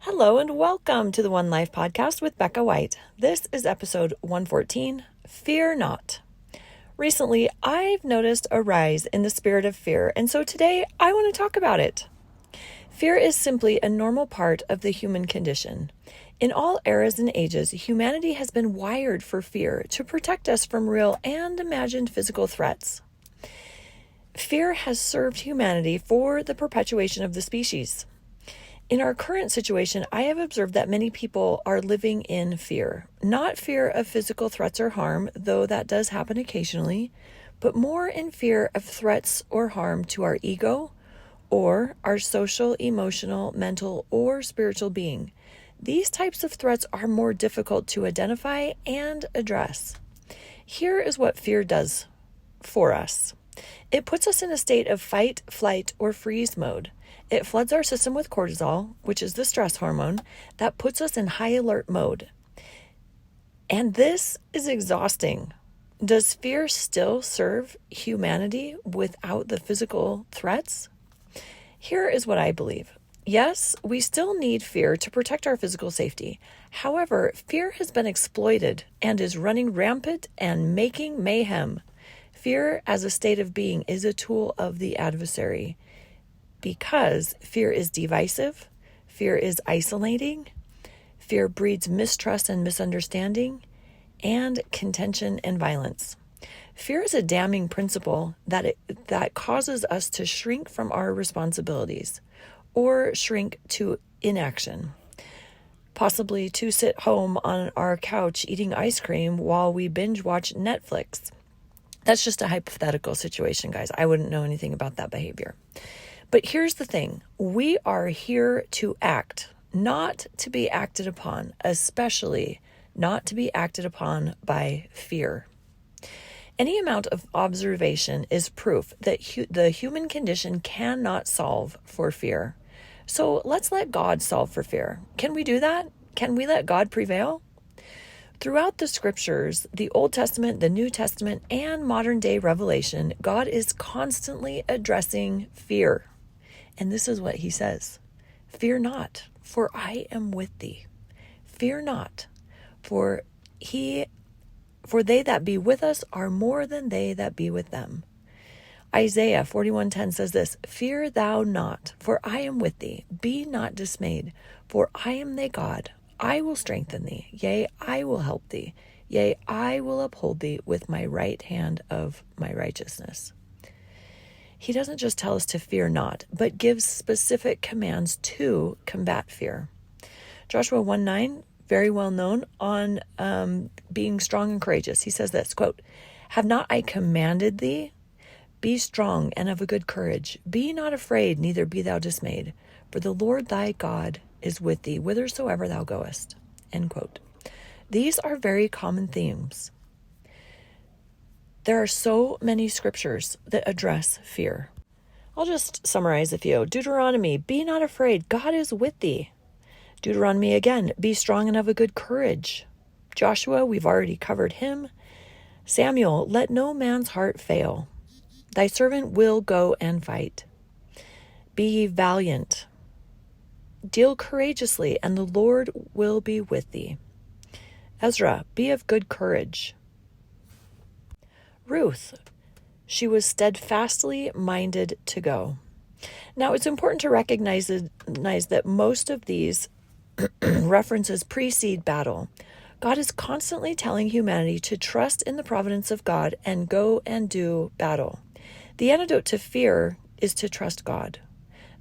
Hello and welcome to the One Life Podcast with Becca White. This is episode 114, Fear Not. Recently, I've noticed a rise in the spirit of fear, and so today I want to talk about it. Fear is simply a normal part of the human condition. In all eras and ages, humanity has been wired for fear to protect us from real and imagined physical threats. Fear has served humanity for the perpetuation of the species. In our current situation, I have observed that many people are living in fear. Not fear of physical threats or harm, though that does happen occasionally, but more in fear of threats or harm to our ego or our social, emotional, mental, or spiritual being. These types of threats are more difficult to identify and address. Here is what fear does for us. It puts us in a state of fight, flight, or freeze mode. It floods our system with cortisol, which is the stress hormone, that puts us in high alert mode. And this is exhausting. Does fear still serve humanity without the physical threats? Here is what I believe. Yes, we still need fear to protect our physical safety. However, fear has been exploited and is running rampant and making mayhem. Fear as a state of being is a tool of the adversary. Because fear is divisive, fear is isolating, fear breeds mistrust and misunderstanding, and contention and violence. Fear is a damning principle that causes us to shrink from our responsibilities or shrink to inaction, possibly to sit home on our couch eating ice cream while we binge watch Netflix. That's just a hypothetical situation, guys. I wouldn't know anything about that behavior. But here's the thing. We are here to act, not to be acted upon, especially not to be acted upon by fear. Any amount of observation is proof that the human condition cannot solve for fear. So let's let God solve for fear. Can we do that? Can we let God prevail? Throughout the scriptures, the Old Testament, the New Testament, and modern day revelation, God is constantly addressing fear. And this is what he says. Fear not, for I am with thee. Fear not, for they that be with us are more than they that be with them. Isaiah 41:10 says this, Fear thou not, for I am with thee. Be not dismayed, for I am thy God. I will strengthen thee. Yea, I will help thee. Yea, I will uphold thee with my right hand of my righteousness. He doesn't just tell us to fear not, but gives specific commands to combat fear. Joshua 1:9, very well known on being strong and courageous. He says this, quote, Have not I commanded thee? Be strong and of a good courage. Be not afraid, neither be thou dismayed. For the Lord thy God is with thee, whithersoever thou goest. End quote. These are very common themes. There are so many scriptures that address fear. I'll just summarize a few. Deuteronomy, be not afraid, God is with thee. Deuteronomy again, be strong and of a good courage. Joshua, we've already covered him. Samuel, let no man's heart fail. Thy servant will go and fight. Be ye valiant. Deal courageously, and the Lord will be with thee. Ezra, be of good courage. Ruth, she was steadfastly minded to go. Now, it's important to recognize that most of these references precede battle. God is constantly telling humanity to trust in the providence of God and go and do battle. The antidote to fear is to trust God.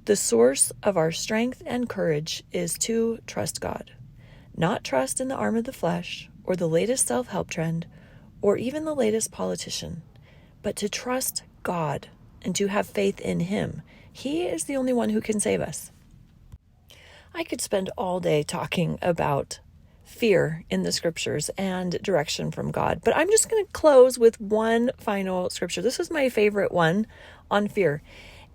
The source of our strength and courage is to trust God, not trust in the arm of the flesh or the latest self-help trend or even the latest politician, but to trust God and to have faith in him. He is the only one who can save us. I could spend all day talking about fear in the scriptures and direction from God, but I'm just going to close with one final scripture. This is my favorite one on fear,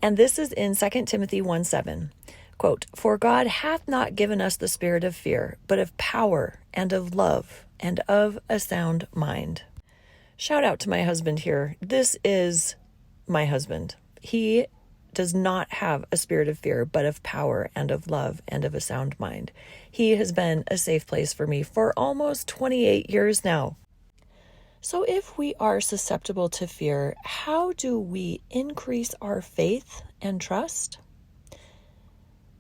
and this is in 2 Timothy 1:7. Quote, For God hath not given us the spirit of fear, but of power and of love and of a sound mind. Shout out to my husband here. This is my husband. He does not have a spirit of fear, but of power and of love and of a sound mind. He has been a safe place for me for almost 28 years now. So if we are susceptible to fear, how do we increase our faith and trust?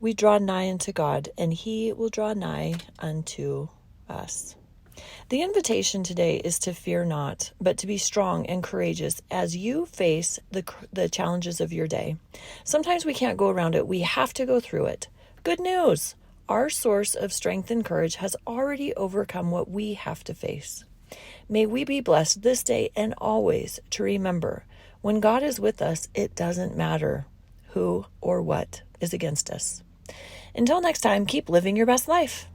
We draw nigh unto God, and He will draw nigh unto us. The invitation today is to fear not, but to be strong and courageous as you face the challenges of your day. Sometimes we can't go around it. We have to go through it. Good news! Our source of strength and courage has already overcome what we have to face. May we be blessed this day and always to remember, when God is with us, it doesn't matter who or what is against us. Until next time, keep living your best life.